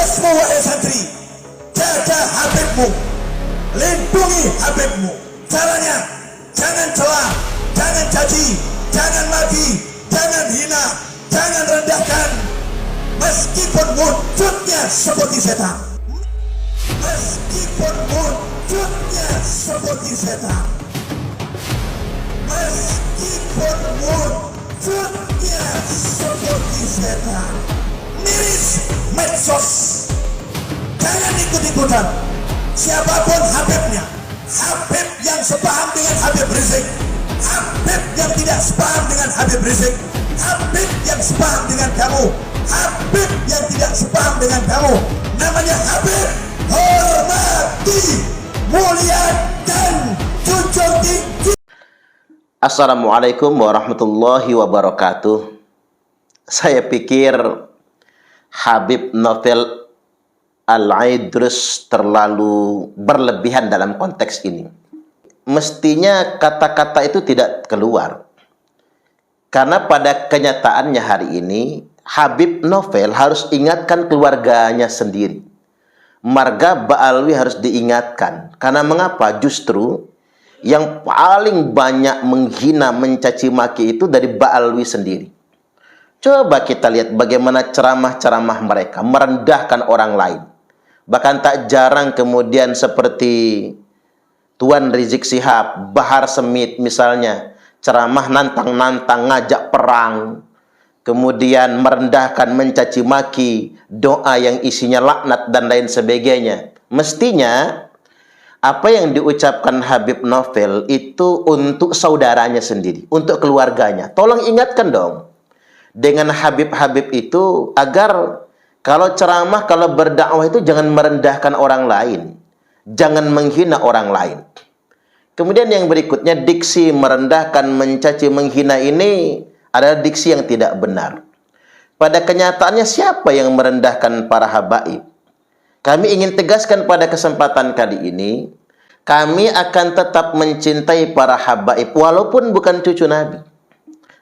Tugasmu wahai santri, jaga Habibmu, lindungi Habibmu. Caranya, jangan celah, jangan caci, jangan maki, jangan hina, jangan rendahkan. Meskipun wujudnya seperti setan, meskipun wujudnya seperti setan, meskipun wujudnya seperti setan. Miris medsos, jangan ikut-ikutan. Siapapun Habibnya, Habib yang sepaham dengan Habib Rizik, Habib yang tidak sepaham dengan Habib Rizik, Habib yang sepaham dengan kamu, Habib yang tidak sepaham dengan kamu, namanya Habib. Hormati, muliakan, junjung tinggi. Assalamualaikum warahmatullahi wabarakatuh. Saya pikir Habib Novel Al-Aidrus terlalu berlebihan dalam konteks ini. Mestinya kata-kata itu tidak keluar. Karena pada kenyataannya hari ini, Habib Novel harus ingatkan keluarganya sendiri. Marga Ba'alwi harus diingatkan. Karena mengapa? Justru yang paling banyak menghina, mencaci maki itu dari Ba'alwi sendiri. Coba kita lihat bagaimana ceramah-ceramah mereka merendahkan orang lain. Bahkan tak jarang kemudian seperti Tuan Rizik Shihab, Bahar Smith misalnya, ceramah nantang-nantang, ngajak perang, kemudian merendahkan, mencaci maki, doa yang isinya laknat dan lain sebagainya. Mestinya apa yang diucapkan Habib Novel itu untuk saudaranya sendiri, untuk keluarganya. Tolong ingatkan dong dengan Habib-Habib itu agar kalau ceramah, kalau berdakwah itu jangan merendahkan orang lain, jangan menghina orang lain. Kemudian yang berikutnya, diksi merendahkan, mencaci, menghina ini adalah diksi yang tidak benar. Pada kenyataannya siapa yang merendahkan para habaib? Kami ingin tegaskan pada kesempatan kali ini, kami akan tetap mencintai para habaib walaupun bukan cucu Nabi.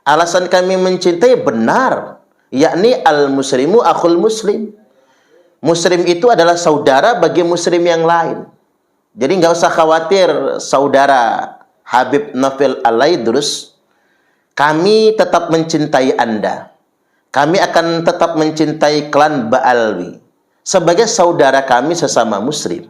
Alasan kami mencintai benar, yakni al-muslimu akhul muslim. Muslim itu adalah saudara bagi muslim yang lain. Jadi nggak usah khawatir saudara Habib Novel Al-Aidrus, kami tetap mencintai Anda. Kami akan tetap mencintai klan Ba'alwi sebagai saudara kami sesama muslim.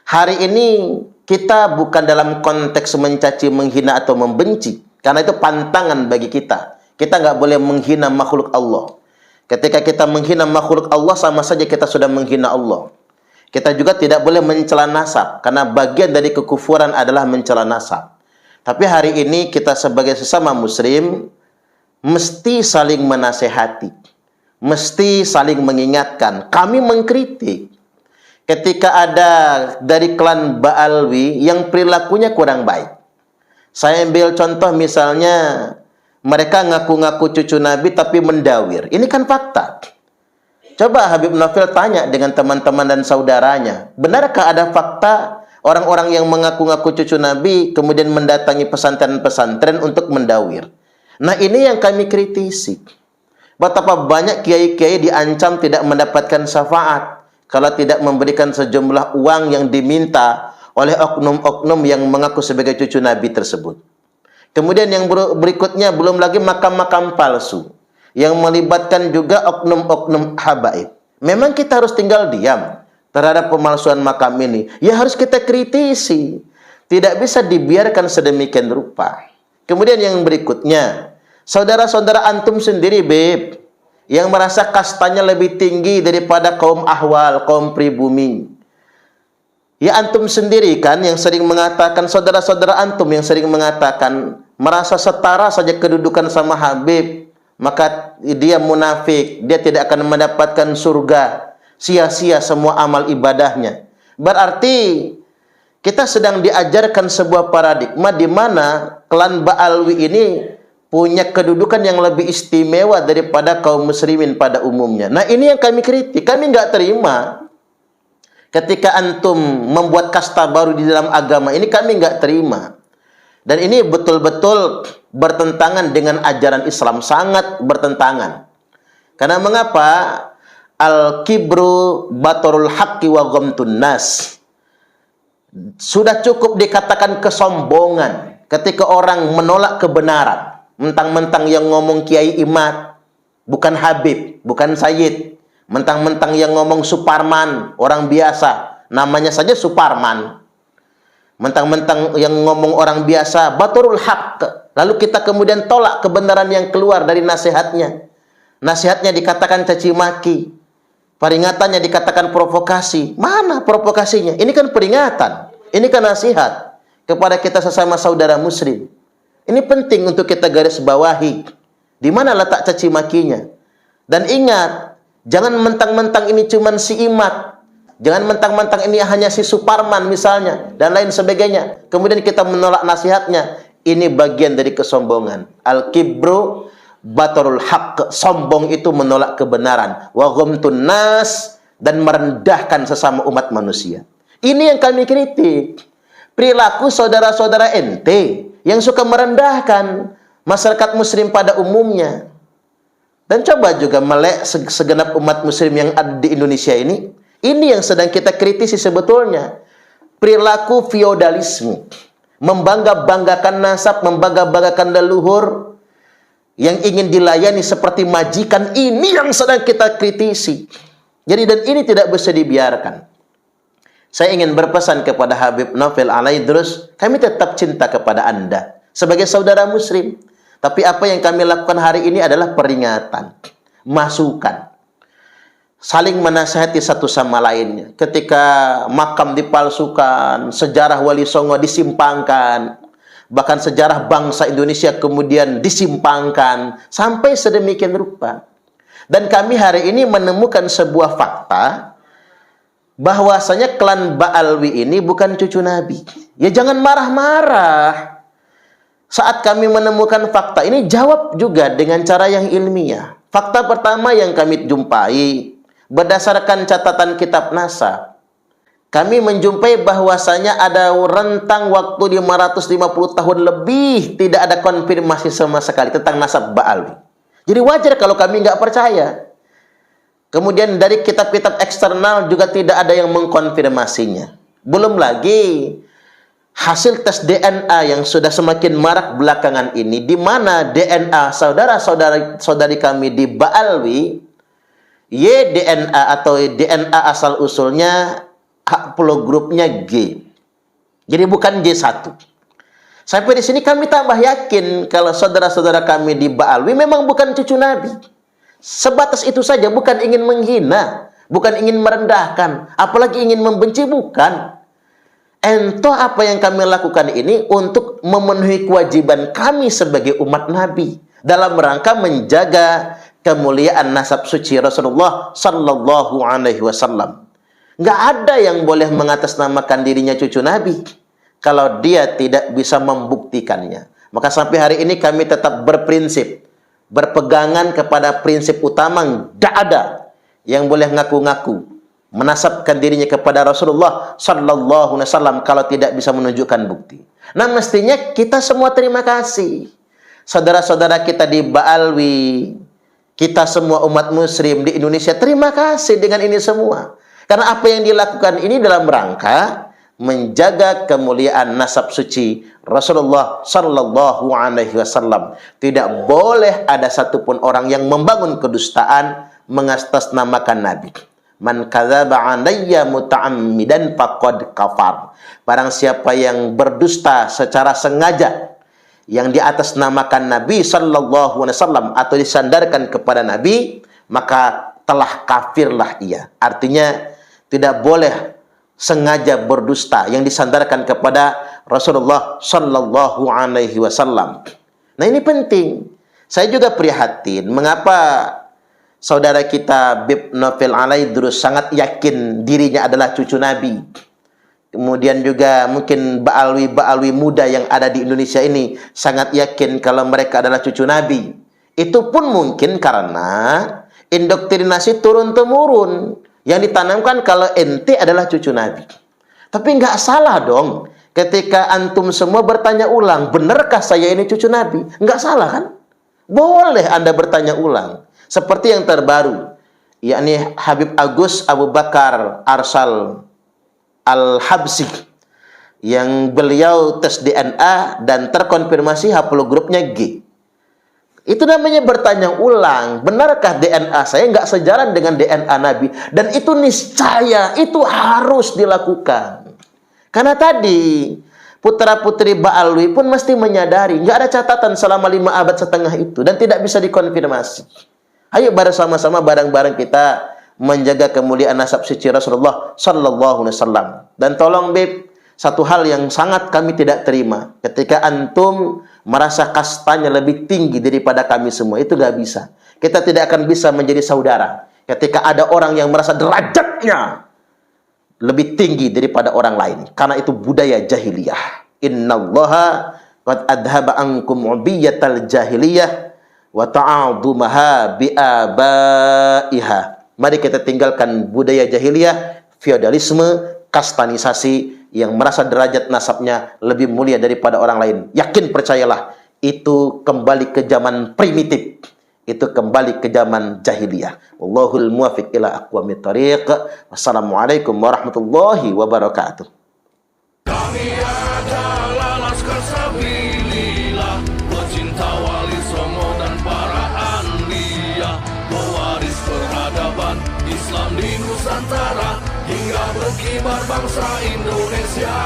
Hari ini kita bukan dalam konteks mencaci, menghina atau membenci, karena itu pantangan bagi kita. Kita nggak boleh menghina makhluk Allah. Ketika kita menghina makhluk Allah, sama saja kita sudah menghina Allah. Kita juga tidak boleh mencela nasab, karena bagian dari kekufuran adalah mencela nasab. Tapi hari ini kita sebagai sesama muslim mesti saling menasehati, mesti saling mengingatkan. Kami mengkritik ketika ada dari klan Ba'alwi yang perilakunya kurang baik. Saya ambil contoh misalnya, mereka ngaku-ngaku cucu Nabi tapi mendawir. Ini kan fakta. Coba Habib Novel tanya dengan teman-teman dan saudaranya, benarkah ada fakta orang-orang yang mengaku-ngaku cucu Nabi kemudian mendatangi pesantren-pesantren untuk mendawir? Nah, ini yang kami kritisi. Betapa banyak kiai-kiai diancam tidak mendapatkan syafaat kalau tidak memberikan sejumlah uang yang diminta oleh oknum-oknum yang mengaku sebagai cucu Nabi tersebut. Kemudian yang berikutnya, belum lagi makam-makam palsu yang melibatkan juga oknum-oknum habaib. Memang kita harus tinggal diam terhadap pemalsuan makam ini? Ya harus kita kritisi. Tidak bisa dibiarkan sedemikian rupa. Kemudian yang berikutnya, saudara-saudara antum sendiri, Beb, yang merasa kastanya lebih tinggi daripada kaum ahwal, kaum pribumi. Ya antum sendiri kan yang sering mengatakan, saudara-saudara antum yang sering mengatakan merasa setara saja kedudukan sama Habib, maka dia munafik, dia tidak akan mendapatkan surga, sia-sia semua amal ibadahnya. Berarti kita sedang diajarkan sebuah paradigma di mana klan Ba'alwi ini punya kedudukan yang lebih istimewa daripada kaum muslimin pada umumnya. Nah, ini yang kami kritik. Kami nggak terima ketika antum membuat kasta baru di dalam agama ini, kami nggak terima. Dan ini betul-betul bertentangan dengan ajaran Islam, sangat bertentangan. Karena mengapa? Al-kibru batorul haqqi wa ghamtun nas. Sudah cukup dikatakan kesombongan ketika orang menolak kebenaran. Mentang-mentang yang ngomong Kiai Imad, bukan Habib, bukan Sayyid. Mentang-mentang yang ngomong Suparman, orang biasa, namanya saja Suparman. Mentang-mentang yang ngomong orang biasa, batorul haqq. Lalu kita kemudian tolak kebenaran yang keluar dari nasihatnya. Nasihatnya dikatakan caci maki. Peringatannya dikatakan provokasi. Mana provokasinya? Ini kan peringatan. Ini kan nasihat kepada kita sesama saudara muslim. Ini penting untuk kita garis bawahi. Di mana letak caci makinya? Dan ingat, jangan mentang-mentang ini cuman si Imad. Jangan mentang-mentang ini hanya si Suparman misalnya. Dan lain sebagainya. Kemudian kita menolak nasihatnya. Ini bagian dari kesombongan. Al-kibru batorul haqq. Sombong itu menolak kebenaran. Wa ghamtun nas. Dan merendahkan sesama umat manusia. Ini yang kami kritik. Perilaku saudara-saudara ente yang suka merendahkan masyarakat muslim pada umumnya. Dan coba juga melek segenap umat muslim yang ada di Indonesia ini. Ini yang sedang kita kritisi sebetulnya. Perilaku feodalisme. Membangga-banggakan nasab, membangga-banggakan leluhur. Yang ingin dilayani seperti majikan. Ini yang sedang kita kritisi. Jadi dan ini tidak bisa dibiarkan. Saya ingin berpesan kepada Habib Novel Al-Aidrus, kami tetap cinta kepada Anda sebagai saudara muslim. Tapi apa yang kami lakukan hari ini adalah peringatan, masukan. Saling menasihati satu sama lainnya. Ketika makam dipalsukan, sejarah Wali Songo disimpangkan, bahkan sejarah bangsa Indonesia kemudian disimpangkan, sampai sedemikian rupa. Dan kami hari ini menemukan sebuah fakta, bahwasanya klan Ba'alwi ini bukan cucu Nabi. Ya jangan marah-marah. Saat kami menemukan fakta ini, jawab juga dengan cara yang ilmiah. Fakta pertama yang kami jumpai, berdasarkan catatan kitab nasab, kami menjumpai bahwasanya ada rentang waktu 550 tahun lebih tidak ada konfirmasi sama sekali tentang nasab Ba'alwi. Jadi wajar kalau kami nggak percaya. Kemudian dari kitab-kitab eksternal juga tidak ada yang mengkonfirmasinya. Belum lagi hasil tes DNA yang sudah semakin marak belakangan ini, di mana DNA saudara-saudari kami di Ba'alwi, Y-DNA atau DNA asal usulnya haplogrupnya G. Jadi bukan G1. Sampai di sini kami tambah yakin kalau saudara-saudara kami di Ba'alwi memang bukan cucu Nabi. Sebatas itu saja, bukan ingin menghina, bukan ingin merendahkan, apalagi ingin membenci, bukan. Entah apa yang kami lakukan ini untuk memenuhi kewajiban kami sebagai umat Nabi dalam rangka menjaga kemuliaan nasab suci Rasulullah Sallallahu Alaihi Wasallam. Nggak ada yang boleh mengatasnamakan dirinya cucu Nabi kalau dia tidak bisa membuktikannya. Maka sampai hari ini kami tetap berprinsip, berpegangan kepada prinsip utama, tidak ada yang boleh ngaku-ngaku menasabkan dirinya kepada Rasulullah Sallallahu Alaihi Wasallam kalau tidak bisa menunjukkan bukti. Nah mestinya kita semua terima kasih, saudara-saudara kita di Ba'alwi, kita semua umat muslim di Indonesia terima kasih dengan ini semua. Karena apa yang dilakukan ini dalam rangka menjaga kemuliaan nasab suci Rasulullah Sallallahu Alaihi Wasallam. Tidak boleh ada satupun orang yang membangun kedustaan mengatasnamakan Nabi. Man kadzaba alayya muta'ammidan faqad kafar. Barang siapa yang berdusta secara sengaja yang di atas namakan Nabi Sallallahu Alaihi Wasallam atau disandarkan kepada Nabi, maka telah kafirlah ia. Artinya tidak boleh sengaja berdusta yang disandarkan kepada Rasulullah Sallallahu Alaihi Wasallam. Nah ini penting. Saya juga prihatin mengapa saudara kita Habib Novel Al-Aidrus sangat yakin dirinya adalah cucu Nabi. Kemudian juga mungkin Ba'alwi muda yang ada di Indonesia ini sangat yakin kalau mereka adalah cucu Nabi. Itu pun mungkin karena indoktrinasi turun-temurun yang ditanamkan kalau ente adalah cucu Nabi. Tapi nggak salah dong ketika antum semua bertanya ulang, benarkah saya ini cucu Nabi? Nggak salah kan? Boleh Anda bertanya ulang. Seperti yang terbaru, yakni Habib Agus Abu Bakar Arsal Al-Habsyi, yang beliau tes DNA dan terkonfirmasi haplogrupnya G. Itu namanya bertanya ulang, benarkah DNA saya nggak sejalan dengan DNA Nabi? Dan itu niscaya, itu harus dilakukan. Karena tadi putra-putri Ba'alwi pun mesti menyadari nggak ada catatan selama 5 abad setengah itu dan tidak bisa dikonfirmasi. Ayo bersama-sama bareng-bareng kita menjaga kemuliaan nasab suci Rasulullah sallallahu alaihi wasallam. Dan tolong Beb, satu hal yang sangat kami tidak terima, ketika antum merasa kastanya lebih tinggi daripada kami semua, itu gak bisa. Kita tidak akan bisa menjadi saudara ketika ada orang yang merasa derajatnya lebih tinggi daripada orang lain, karena itu budaya jahiliyah. Innallaha qad adhaba ankum ubiyatal jahiliyah wa ta'adumaha bi'abaiha. Mari kita tinggalkan budaya jahiliyah, feodalisme, kastanisasi, yang merasa derajat nasabnya lebih mulia daripada orang lain. Yakin, percayalah, itu kembali ke zaman primitif. Itu kembali ke zaman jahiliyah. Wallahul muwafiq ila aqwamit thariq. Wassalamualaikum warahmatullahi wabarakatuh. Kami adalah Laskar Sabilillah, pecinta Wali Songo dan para anbiya, pewaris peradaban Islam di Nusantara hingga berkibar bangsa Indonesia.